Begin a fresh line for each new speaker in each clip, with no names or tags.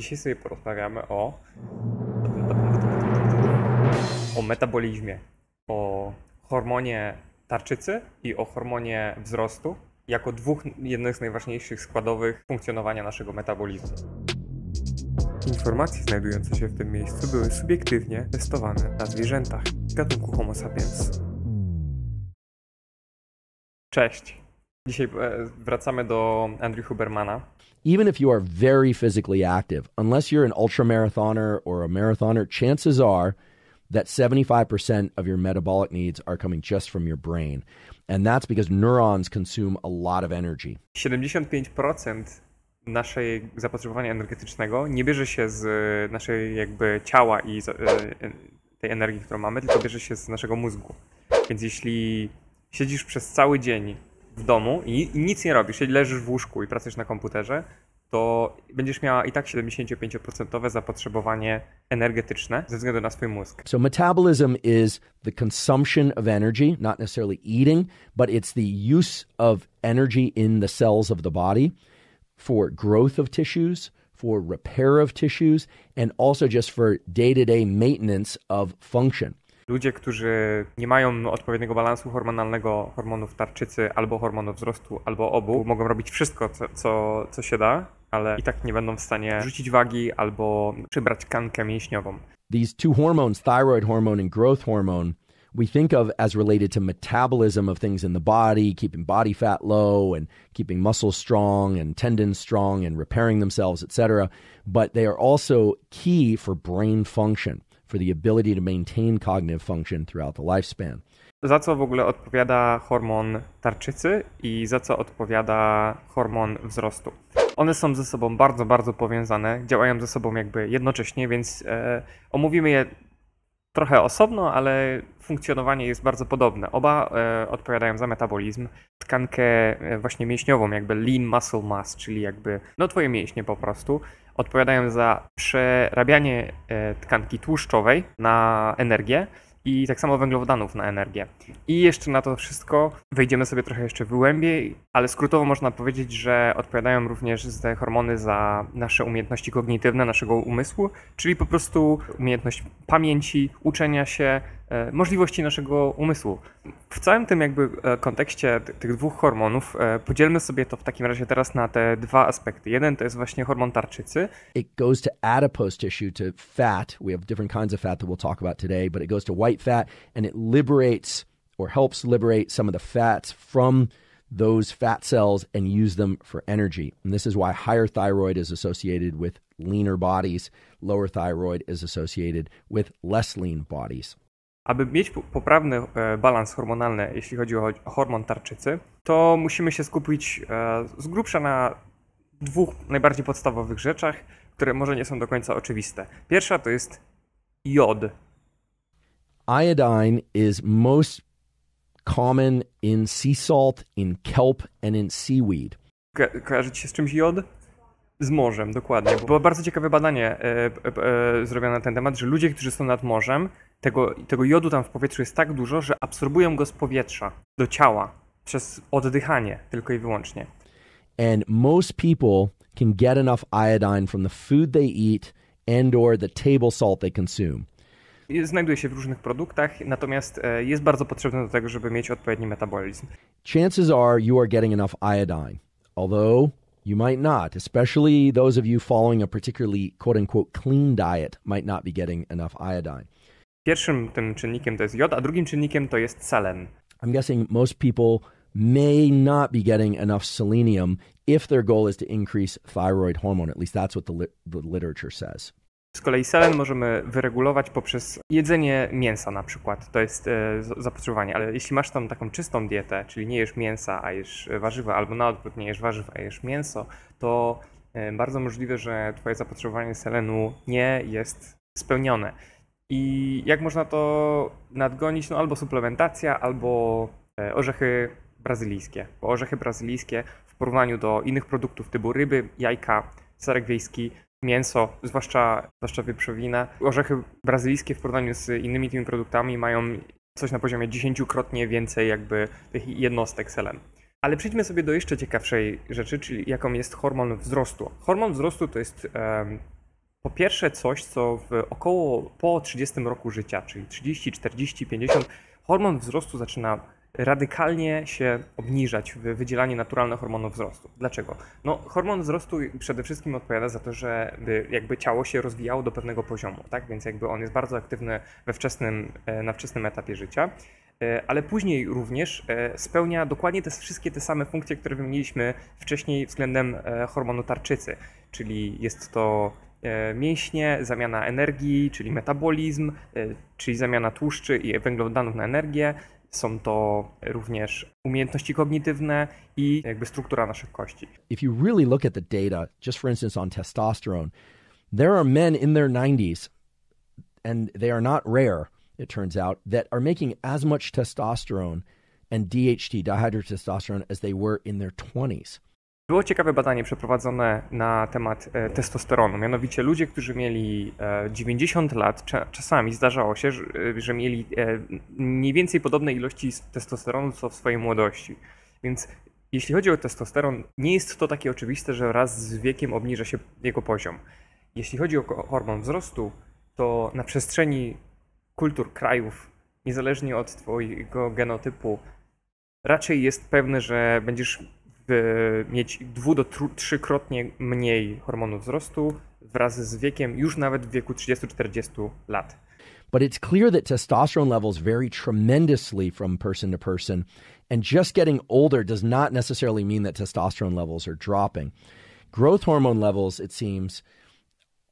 Dzisiaj sobie porozmawiamy o metabolizmie, o hormonie tarczycy i o hormonie wzrostu jako jednych z najważniejszych składowych funkcjonowania naszego metabolizmu. Informacje znajdujące się w tym miejscu były subiektywnie testowane na zwierzętach gatunku Homo sapiens. Cześć! Dzisiaj wracamy do Andrew Hubermana.
Even if you are very physically active, unless you're an ultramarathoner or a marathoner, chances are that 75% of your metabolic needs are coming just from your brain. And that's because neurons consume a lot of energy.
75% naszej zapotrzebowania energetycznego nie bierze się z naszej jakby ciała i tej energii, którą mamy, tylko bierze się z naszego mózgu. Więc jeśli siedzisz przez cały dzień w domu i nic nie robisz, jeśli leżysz w łóżku i pracujesz na komputerze, to będziesz miała i tak 75% zapotrzebowanie energetyczne ze względu na swój mózg.
So metabolism is the consumption of energy, not necessarily eating, but it's the use of energy in the cells of the body for growth of tissues, for repair of tissues, and also just for day-to-day maintenance of function.
Ludzie, którzy nie mają odpowiedniego balansu hormonalnego, hormonów tarczycy, albo hormonów wzrostu, albo obu, mogą robić wszystko, co się da, ale i tak nie będą w stanie rzucić wagi albo przybrać tkankę mięśniową.
These two hormones, thyroid hormone and growth hormone, we think of as related to metabolism of things in the body, keeping body fat low and keeping muscles strong and tendons strong and repairing themselves, etc. But they are also key for brain function, for the ability to maintain cognitive function throughout the lifespan.
Za co w ogóle odpowiada hormon tarczycy i za co odpowiada hormon wzrostu? One są ze sobą bardzo, bardzo powiązane, działają ze sobą jakby jednocześnie, więc omówimy je trochę osobno, ale funkcjonowanie jest bardzo podobne. Oba odpowiadają za metabolizm, tkankę właśnie mięśniową, jakby lean muscle mass, czyli jakby twoje mięśnie po prostu. Odpowiadają za przerabianie tkanki tłuszczowej na energię i tak samo węglowodanów na energię. I jeszcze na to wszystko wejdziemy sobie trochę jeszcze głębiej, ale skrótowo można powiedzieć, że odpowiadają również te hormony za nasze umiejętności kognitywne, naszego umysłu, czyli po prostu umiejętność pamięci, uczenia się, możliwości naszego umysłu. W całym tym jakby kontekście tych dwóch hormonów podzielmy sobie to w takim razie teraz na te dwa aspekty. Jeden to jest właśnie hormon tarczycy.
It goes to adipose tissue, to fat. We have different kinds of fat that we'll talk about today, but it goes to white fat and it liberates or helps liberate some of the fats from those fat cells and use them for energy. And this is why higher thyroid is associated with leaner bodies, lower thyroid is associated with less lean bodies.
Aby mieć poprawny balans hormonalny, jeśli chodzi o hormon tarczycy, to musimy się skupić z grubsza na dwóch najbardziej podstawowych rzeczach, które może nie są do końca oczywiste. Pierwsza to jest jod.
Iodine is most common in sea salt, in kelp and in seaweed.
Kojarzy ci się z czymś jod? Z morzem, dokładnie. Było bardzo ciekawe badanie zrobione na ten temat, że ludzie, którzy są nad morzem, tego jodu tam w powietrzu jest tak dużo, że absorbują go z powietrza do ciała przez oddychanie tylko i wyłącznie.
And most people can get enough iodine from the food they eat and or the table salt they consume.
Znajduje się w różnych produktach, natomiast jest bardzo potrzebny do tego, żeby mieć odpowiedni metabolizm.
Chances are you are getting enough iodine, although you might not, especially those of you following a particularly quote-unquote clean diet might not be getting enough iodine.
Pierwszym tym czynnikiem to jest jod, a drugim czynnikiem to jest selen.
I'm guessing most people may not be getting enough selenium if their goal is to increase thyroid hormone. At least that's what the literature says.
Z kolei selen możemy wyregulować poprzez jedzenie mięsa na przykład. To jest zapotrzebowanie, ale jeśli masz tam taką czystą dietę, czyli nie jesz mięsa, a jesz warzywa, albo na odwrót nie jesz warzyw, a jesz mięso, to bardzo możliwe, że twoje zapotrzebowanie selenu nie jest spełnione. I jak można to nadgonić? Albo suplementacja, albo orzechy brazylijskie. Bo orzechy brazylijskie w porównaniu do innych produktów typu ryby, jajka, serek wiejski, mięso, zwłaszcza wieprzowina, orzechy brazylijskie w porównaniu z innymi tymi produktami mają coś na poziomie 10-krotnie więcej jakby tych jednostek selen. Ale przejdźmy sobie do jeszcze ciekawszej rzeczy, czyli jaką jest hormon wzrostu. Hormon wzrostu to jest Po pierwsze coś, co po 30 roku życia, czyli 30, 40, 50, hormon wzrostu zaczyna radykalnie się obniżać w wydzielanie naturalnych hormonów wzrostu. Dlaczego? No, hormon wzrostu przede wszystkim odpowiada za to, że jakby ciało się rozwijało do pewnego poziomu, tak? Więc jakby on jest bardzo aktywny na wczesnym etapie życia, ale później również spełnia dokładnie wszystkie te same funkcje, które wymieniliśmy wcześniej względem hormonu tarczycy, czyli jest to mięśnie, zamiana energii, czyli metabolizm, czyli zamiana tłuszczy i węglowodanów na energię. Są to również umiejętności kognitywne i jakby struktura naszych kości.
If you really look at the data, just for instance on testosterone, there are men in their 90s, and they are not rare, it turns out, that are making as much testosterone and DHT, dihydrotestosterone, as they were in their 20s.
Było ciekawe badanie przeprowadzone na temat testosteronu. Mianowicie ludzie, którzy mieli 90 lat, czasami zdarzało się, że mieli mniej więcej podobne ilości testosteronu co w swojej młodości. Więc jeśli chodzi o testosteron, nie jest to takie oczywiste, że wraz z wiekiem obniża się jego poziom. Jeśli chodzi o hormon wzrostu, to na przestrzeni kultur, krajów, niezależnie od twojego genotypu, raczej jest pewne, że będziesz mieć 2 do 3-krotnie mniej hormonu wzrostu wraz z wiekiem, już nawet w wieku 30-40 lat.
But it's clear that testosterone levels vary tremendously from person to person, and just getting older does not necessarily mean that testosterone levels are dropping. Growth hormone levels, it seems,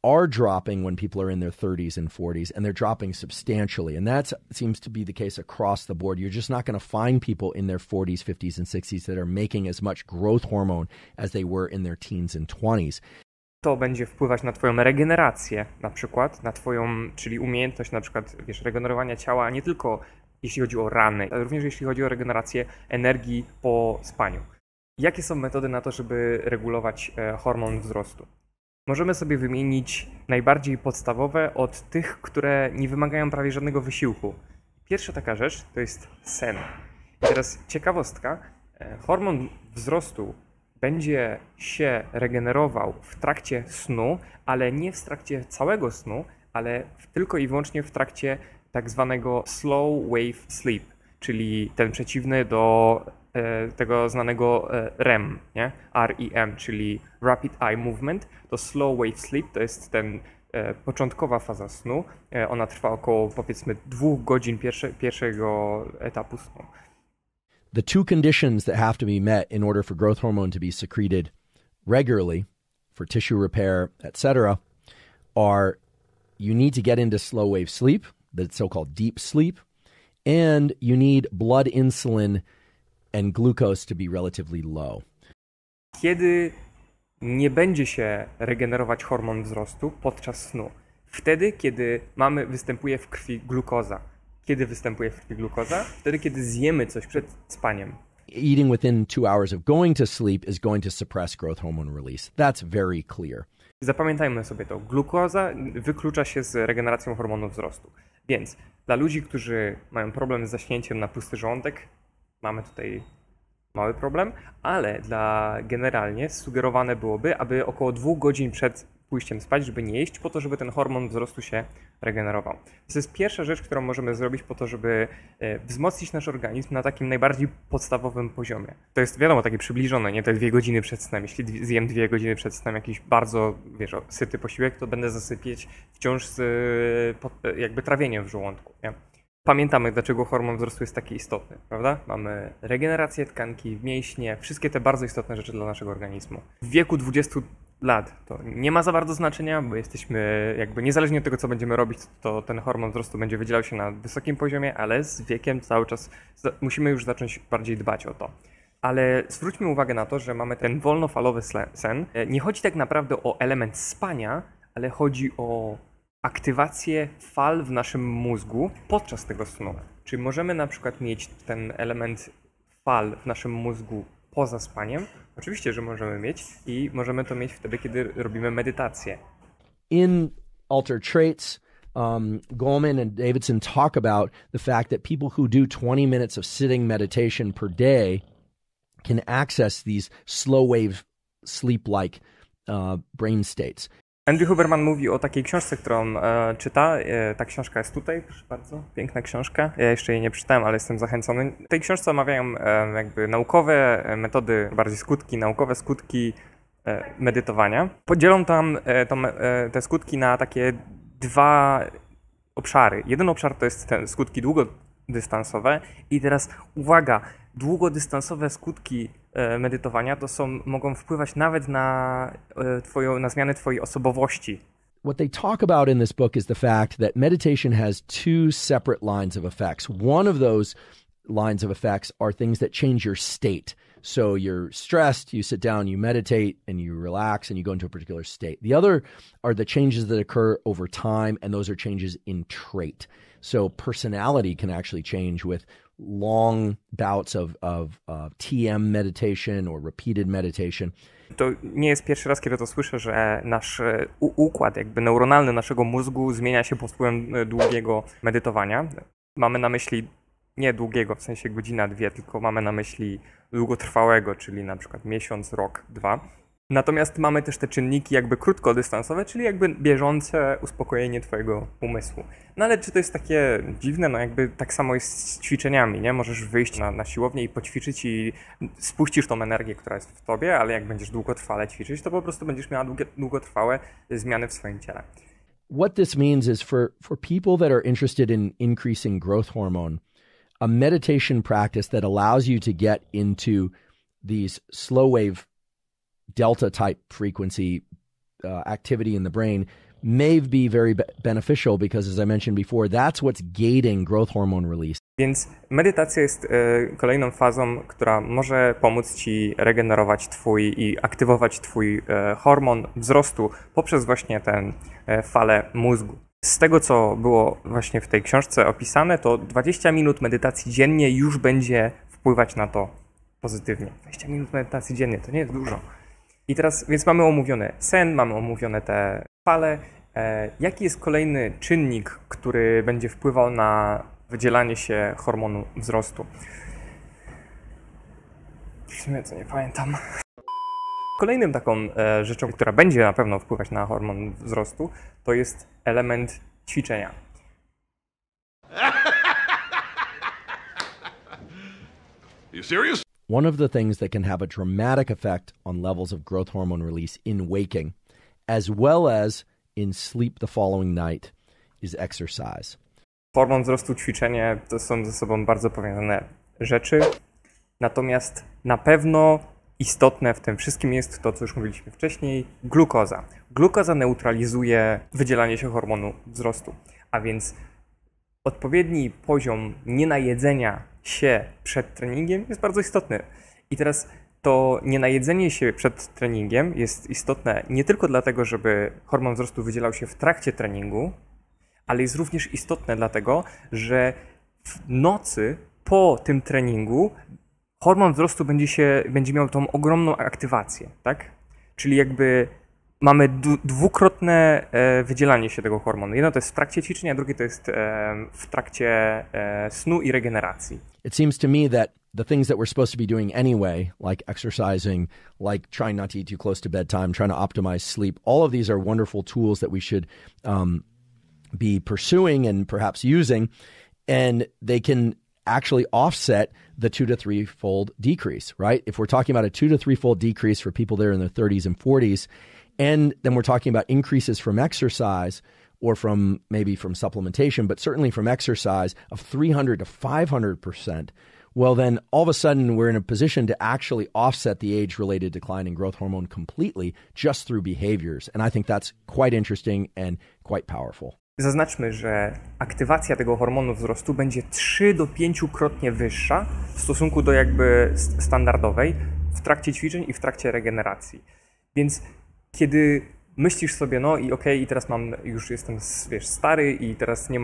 are dropping when people are in their 30s and 40s, and they're dropping substantially. And that seems to be the case across the board. You're just not going to find people in their 40s, 50s, and 60s that are making as much growth hormone as they were in their teens and 20s.
To będzie wpływać na twoją regenerację, na przykład, czyli umiejętność na przykład, regenerowania ciała, nie tylko jeśli chodzi o rany, ale również jeśli chodzi o regenerację energii po spaniu. Jakie są metody na to, żeby regulować hormon wzrostu? Możemy sobie wymienić najbardziej podstawowe od tych, które nie wymagają prawie żadnego wysiłku. Pierwsza taka rzecz to jest sen. I teraz ciekawostka, hormon wzrostu będzie się regenerował w trakcie snu, ale nie w trakcie całego snu, ale tylko i wyłącznie w trakcie tak zwanego slow wave sleep, czyli ten przeciwny do tego znanego REM, nie? REM, czyli Rapid Eye Movement. To slow wave sleep to jest początkowa faza snu. Ona trwa około, powiedzmy, 2 godzin pierwszego etapu snu.
The two conditions that have to be met in order for growth hormone to be secreted regularly for tissue repair, etc., are you need to get into slow wave sleep, the so-called deep sleep, and you need blood insulin and glucose to be relatively low.
Kiedy nie będzie się regenerować hormon wzrostu podczas snu? Wtedy, kiedy występuje w krwi glukoza. Kiedy występuje w krwi glukoza? Wtedy, kiedy zjemy coś przed spaniem.
Eating within 2 hours of going to sleep is going to suppress growth hormone release. That's very clear.
Zapamiętajmy sobie to. Glukoza wyklucza się z regeneracją hormonu wzrostu. Więc dla ludzi, którzy mają problem z zaśnięciem na pusty żołądek, mamy tutaj mały problem, ale generalnie sugerowane byłoby, aby około 2 godzin przed pójściem spać, żeby nie jeść, po to, żeby ten hormon wzrostu się regenerował. To jest pierwsza rzecz, którą możemy zrobić po to, żeby wzmocnić nasz organizm na takim najbardziej podstawowym poziomie. To jest, wiadomo, takie przybliżone, nie te 2 godziny przed snem. Jeśli zjem 2 godziny przed snem jakiś bardzo, syty posiłek, to będę zasypiać wciąż z jakby trawieniem w żołądku, nie? Pamiętamy, dlaczego hormon wzrostu jest taki istotny, prawda? Mamy regenerację tkanki, mięśnie, wszystkie te bardzo istotne rzeczy dla naszego organizmu. W wieku 20 lat to nie ma za bardzo znaczenia, bo jesteśmy niezależnie od tego, co będziemy robić, to ten hormon wzrostu będzie wydzielał się na wysokim poziomie, ale z wiekiem cały czas musimy już zacząć bardziej dbać o to. Ale zwróćmy uwagę na to, że mamy ten wolnofalowy sen. Nie chodzi tak naprawdę o element spania, ale chodzi o aktywację fal w naszym mózgu podczas tego snu. Czyli możemy na przykład mieć ten element fal w naszym mózgu poza spaniem. Oczywiście, że możemy mieć i możemy to mieć wtedy, kiedy robimy medytację.
In Altered Traits, Goleman and Davidson talk about the fact that people who do 20 minutes of sitting meditation per day can access these slow wave sleep-like brain states.
Andrew Huberman mówi o takiej książce, którą czyta. Ta książka jest tutaj, proszę bardzo. Piękna książka. Ja jeszcze jej nie czytałem, ale jestem zachęcony. W tej książce omawiają jakby naukowe metody, bardziej skutki, naukowe skutki medytowania. Podzielą tam te skutki na takie dwa obszary. Jeden obszar to jest te skutki długodystansowe i teraz uwaga, długodystansowe skutki medytowania mogą wpływać nawet na zmianę twojej osobowości.
What they talk about in this book is the fact that meditation has two separate lines of effects. One of those lines of effects are things that change your state. So you're stressed, you sit down, you meditate, and you relax, and you go into a particular state. The other are the changes that occur over time, and those are changes in trait. So personality can actually change with long bouts of TM meditation or repeated meditation.
To nie jest pierwszy raz, kiedy to słyszę, że nasz układ jakby neuronalny naszego mózgu zmienia się pod wpływem długiego medytowania. Mamy na myśli nie długiego, w sensie godzina, dwie, tylko mamy na myśli długotrwałego, czyli na przykład miesiąc, rok, dwa. Natomiast mamy też te czynniki jakby krótkodystansowe, czyli jakby bieżące uspokojenie twojego umysłu. No ale czy to jest takie dziwne? No jakby tak samo jest z ćwiczeniami, nie? Możesz wyjść na siłownię i poćwiczyć i spuścisz tą energię, która jest w tobie, ale jak będziesz długotrwale ćwiczyć, to po prostu będziesz miała długotrwałe zmiany w swoim ciele.
What this means is for people that are interested in increasing growth hormone, a meditation practice that allows you to get into these slow wave delta type frequency activity in the brain may be very beneficial because, as I mentioned before, that's what's gating growth hormone release.
Więc medytacja jest kolejną fazą, która może pomóc ci regenerować i aktywować twój hormon wzrostu poprzez właśnie tę falę mózgu. Z tego, co było właśnie w tej książce opisane, to 20 minut medytacji dziennie już będzie wpływać na to pozytywnie. 20 minut medytacji dziennie to nie jest dużo. I teraz, więc mamy omówione sen, mamy omówione te fale. Jaki jest kolejny czynnik, który będzie wpływał na wydzielanie się hormonu wzrostu? W sumie co nie pamiętam. Kolejnym taką rzeczą, która będzie na pewno wpływać na hormon wzrostu, to jest element ćwiczenia.
You serious?
One of the things that can have a dramatic effect on levels of growth hormone release in waking, as well as in sleep the following night, is exercise.
Hormon wzrostu, ćwiczenie to są ze sobą bardzo powiązane rzeczy. Natomiast na pewno istotne w tym wszystkim jest to, co już mówiliśmy wcześniej, glukoza. Glukoza neutralizuje wydzielanie się hormonu wzrostu, a więc odpowiedni poziom nienajedzenia się przed treningiem jest bardzo istotny. I teraz to nienajedzenie się przed treningiem jest istotne nie tylko dlatego, żeby hormon wzrostu wydzielał się w trakcie treningu, ale jest również istotne dlatego, że w nocy po tym treningu hormon wzrostu będzie miał tą ogromną aktywację, tak? Czyli jakby mamy dwukrotne wydzielanie się tego hormonu. Jedno to jest w trakcie ćwiczenia, a drugie to jest w trakcie snu i regeneracji.
It seems to me that the things that we're supposed to be doing anyway, like exercising, like trying not to eat too close to bedtime, trying to optimize sleep, all of these are wonderful tools that we should be pursuing and perhaps using, and they can actually offset the 2 to 3-fold decrease, right? If we're talking about a 2 to 3-fold decrease for people that are in their 30s and 40s, and then we're talking about increases from exercise or from maybe from supplementation, but certainly from exercise of 300 to 500%, well, then all of a sudden we're in a position to actually offset the age-related decline in growth hormone completely just through behaviors. And I think that's quite interesting and quite powerful.
Zaznaczmy, że aktywacja tego hormonu wzrostu będzie 3 do 5-krotnie wyższa w stosunku do jakby standardowej w trakcie ćwiczeń i w trakcie regeneracji. Więc kiedy myślisz sobie, no i okej, i teraz już jestem, wiesz, stary i teraz nie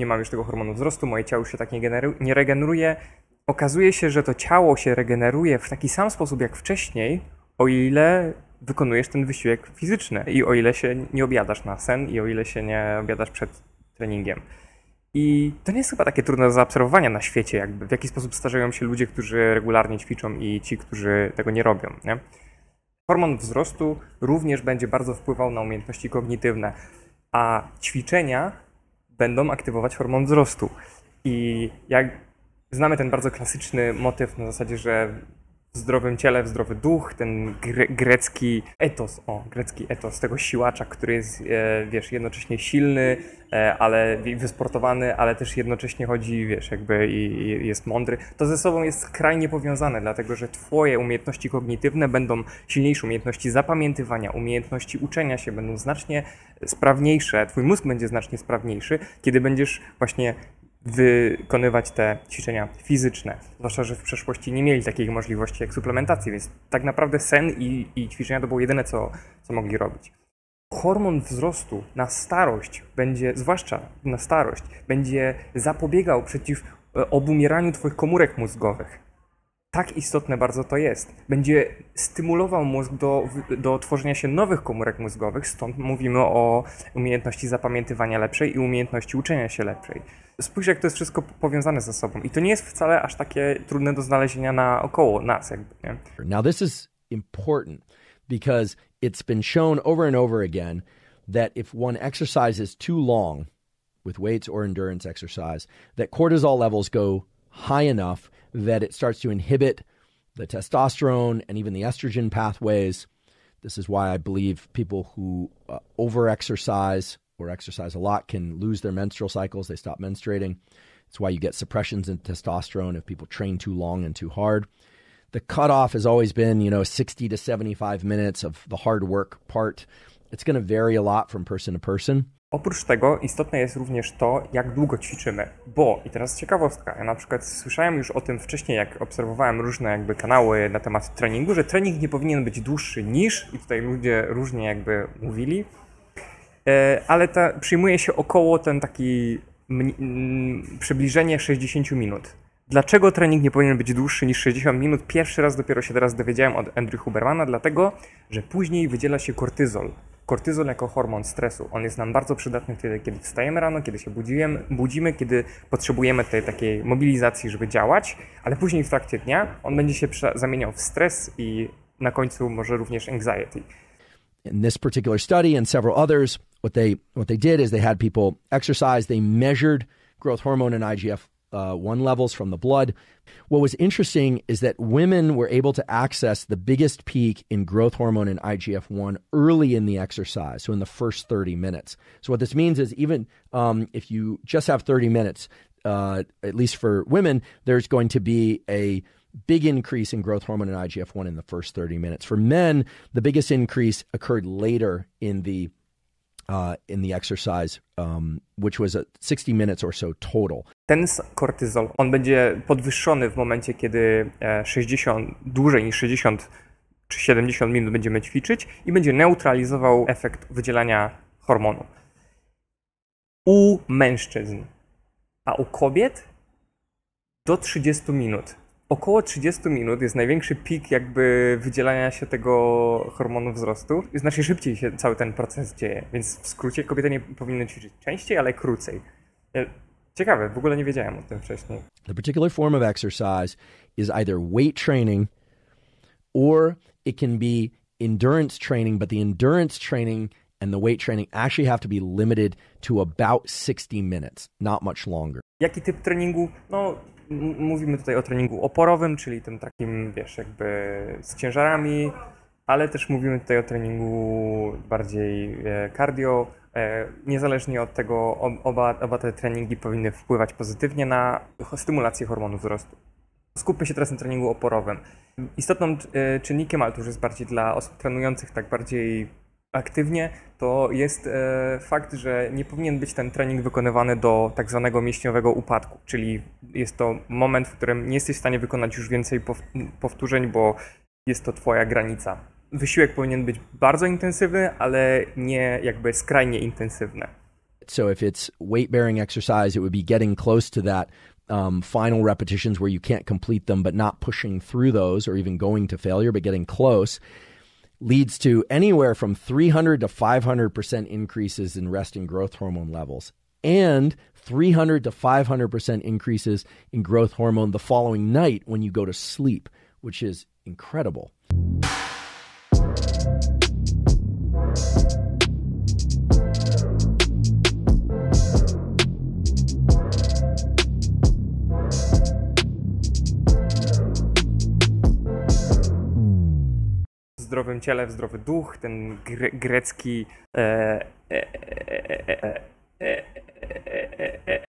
mam już tego hormonu wzrostu, moje ciało już się tak nie regeneruje, okazuje się, że to ciało się regeneruje w taki sam sposób jak wcześniej, o ile wykonujesz ten wysiłek fizyczny i o ile się nie obiadasz na sen i o ile się nie obiadasz przed treningiem. I to nie jest chyba takie trudne do zaobserwowania na świecie, jakby w jaki sposób starzeją się ludzie, którzy regularnie ćwiczą i ci, którzy tego nie robią, nie? Hormon wzrostu również będzie bardzo wpływał na umiejętności kognitywne, a ćwiczenia będą aktywować hormon wzrostu. I jak znamy ten bardzo klasyczny motyw na zasadzie, że w zdrowym ciele, w zdrowy duch, ten grecki etos tego siłacza, który jest, jednocześnie silny, ale wysportowany, ale też jednocześnie chodzi, jakby i jest mądry, to ze sobą jest skrajnie powiązane, dlatego że twoje umiejętności kognitywne będą silniejsze, umiejętności zapamiętywania, umiejętności uczenia się będą znacznie sprawniejsze, twój mózg będzie znacznie sprawniejszy, kiedy będziesz właśnie wykonywać te ćwiczenia fizyczne. Zwłaszcza, że w przeszłości nie mieli takiej możliwości jak suplementacji, więc tak naprawdę sen i ćwiczenia to było jedyne, co mogli robić. Hormon wzrostu na starość zwłaszcza na starość, będzie zapobiegał przeciw obumieraniu twoich komórek mózgowych. Tak istotne bardzo to jest. Będzie stymulował mózg do tworzenia się nowych komórek mózgowych, stąd mówimy o umiejętności zapamiętywania lepszej i umiejętności uczenia się lepszej. Spójrz, jak to jest wszystko powiązane ze sobą. I to nie jest wcale aż takie trudne do znalezienia naokoło nas, jakby, nie?
Now this is important because it's been shown over and over again that if one exercises too long with weights or endurance exercise, that cortisol levels go high enough that it starts to inhibit the testosterone and even the estrogen pathways. This is why I believe people who over-exercise or exercise a lot can lose their menstrual cycles. They stop menstruating. It's why you get suppressions in testosterone if people train too long and too hard. The cutoff has always been, 60 to 75 minutes of the hard work part. It's going to vary a lot from person to person.
Oprócz tego istotne jest również to, jak długo ćwiczymy, bo, i teraz ciekawostka, ja na przykład słyszałem już o tym wcześniej, jak obserwowałem różne kanały na temat treningu, że trening nie powinien być dłuższy niż, i tutaj ludzie różnie mówili, ale przyjmuje się około ten taki przybliżenie 60 minut. Dlaczego trening nie powinien być dłuższy niż 60 minut? Pierwszy raz dopiero się teraz dowiedziałem od Andrew Hubermana, dlatego, że później wydziela się kortyzol. Kortyzol jako hormon stresu. On jest nam bardzo przydatny wtedy, kiedy wstajemy rano, kiedy się budzimy, kiedy potrzebujemy tej takiej mobilizacji, żeby działać, ale później w trakcie dnia on będzie się zamieniał w stres i na końcu może również anxiety.
In this particular study and several others, what they did is they had people exercise, they measured growth hormone and IGF-1 levels from the blood. What was interesting is that women were able to access the biggest peak in growth hormone and IGF-1 early in the exercise, so in the first 30 minutes. So what this means is even if you just have 30 minutes, at least for women, there's going to be a big increase in growth hormone and IGF-1 in the first 30 minutes. For men, the biggest increase occurred later in the exercise, which was 60 minutes or so total.
Ten kortyzol, on będzie podwyższony w momencie, kiedy dłużej niż 60 czy 70 minut będziemy ćwiczyć i będzie neutralizował efekt wydzielania hormonu. U mężczyzn, a u kobiet do 30 minut. Około 30 minut jest największy pik wydzielania się tego hormonu wzrostu. Znacznie szybciej się cały ten proces dzieje, więc w skrócie kobiety nie powinny ćwiczyć częściej, ale krócej. Ciekawe, w ogóle nie wiedziałem o tym wcześniej.
The particular form of exercise is either weight training or it can be endurance training, but the endurance training and the weight training actually have to be limited to about 60 minutes, not much longer.
Jaki typ treningu? Mówimy tutaj o treningu oporowym, czyli tym takim, z ciężarami, ale też mówimy tutaj o treningu bardziej cardio. Niezależnie od tego, oba te treningi powinny wpływać pozytywnie na stymulację hormonu wzrostu. Skupmy się teraz na treningu oporowym. Istotnym czynnikiem, ale to już jest bardziej dla osób trenujących tak bardziej aktywnie, to jest fakt, że nie powinien być ten trening wykonywany do tak zwanego mięśniowego upadku, czyli jest to moment, w którym nie jesteś w stanie wykonać już więcej powtórzeń, bo jest to twoja granica. Wysiłek powinien być bardzo intensywny, ale nie skrajnie intensywny.
So if it's weight-bearing exercise, it would be getting close to that final repetitions where you can't complete them, but not pushing through those or even going to failure, but getting close. Leads to anywhere from 300 to 500% increases in resting growth hormone levels and 300 to 500% increases in growth hormone the following night when you go to sleep, which is incredible.
zdrowym ciele, w zdrowy duch, ten grecki